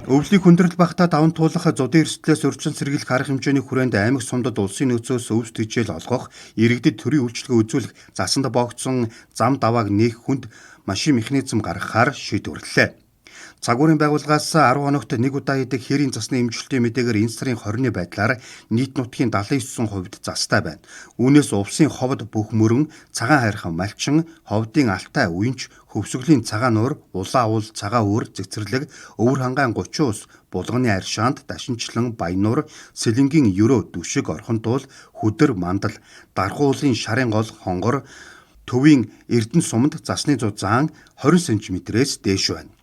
Өвлийг хүндрэл багтаа даван туулах зодын эрсдлээс урьдчилан сэргийлэх арга хэмжээний хүрээнд аймаг сумдад улсын нөөцөөс өвс тэжээл олгох, иргэдэд төрийн үйлчлэгээ үзүүлэх, засанд боогдсон зам давааг нээх хүнд машин механизм гаргахаар шийдвэрлэлээ. Цагуурийн байгууллагаас 10 хоногт нэг удаа хийдэг хэрийн засны эмчилтийн мэдээгээр энэ сарын 20-ны байдлаар нийт нутгийн 79% застай байна. Үүнээс увсын ховд бүх мөрөн, цагаан хайрхан малчин, ховдын алтай уянч, хөвсгөлийн цагаан нуур, улаан уул, цагаан өөр, цэцэрлэг, өвөр хангаан 30 ус, булганы аршаанд, дашинчлан, баянуур, сэлэнгийн ерөө, дүшиг, орхонтуул, хөдөр, мандал, дархуулын шарын гол, хонгор, төвийн эрдэнэ суманд засны зузаан 20 см-ээс дээш байна.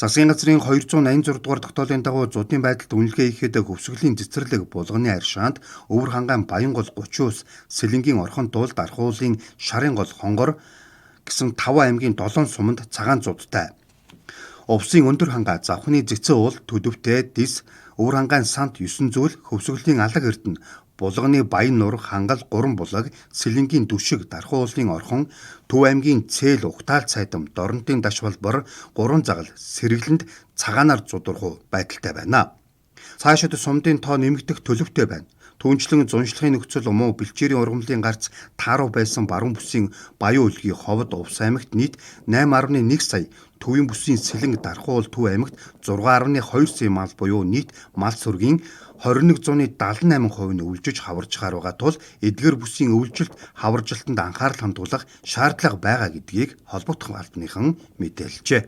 Засгийн газрын 286 дугаар тогтоолын дагуу зуудын байдалд үнэлгээ хийхэд хөвсгөлийн цэцэрлэг, булганы аршаанд, өвөр хангаан баян гол 30 ус, сэлэнгийн орхонтуул, дархуулын шарын гол, хонгор гэсэн 5 аймгийн 7 суманд цагаан зуудтай. Увсын өндөр хангаа, завхны зэцэн уул, төдөвтэй, дис, өвөр хангаан сант 9 зүйл, хөвсгөлийн алаг эрдэнэ, булганы баян нур, хангал, гурван булаг, сэлэнгийн дүшиг, дархуулын орхон, Төв аймгийн цээл, угтаал цайдам, дорнотын даш балбар, гурван загал, сэргэлэнд цагаанаар зудурхуу байдалтай байна. Цаашид сумдын тоо нэмэгдэх төлөвтэй байна. Түүнчлэн зуншлахын нөхцөл муу бэлчээрийн ургамлын гарц тааруу байсан баруун бүсийн Баян үлгий ховд Увс аймагт нийт 8.1 сая, Төвийн бүсийн Сэлэнг Дархуул Төв аймагт 6.2 сая мал буюу нийт мал сүргийн 2178% нь өвлжиж хаварчаар байгаа тул эдгээр бүсийн өвлжилт хаваржилтанд анхаарал хандуулах шаардлага байгаа гэдгийг холбогдох албаныхан мэдээлжээ.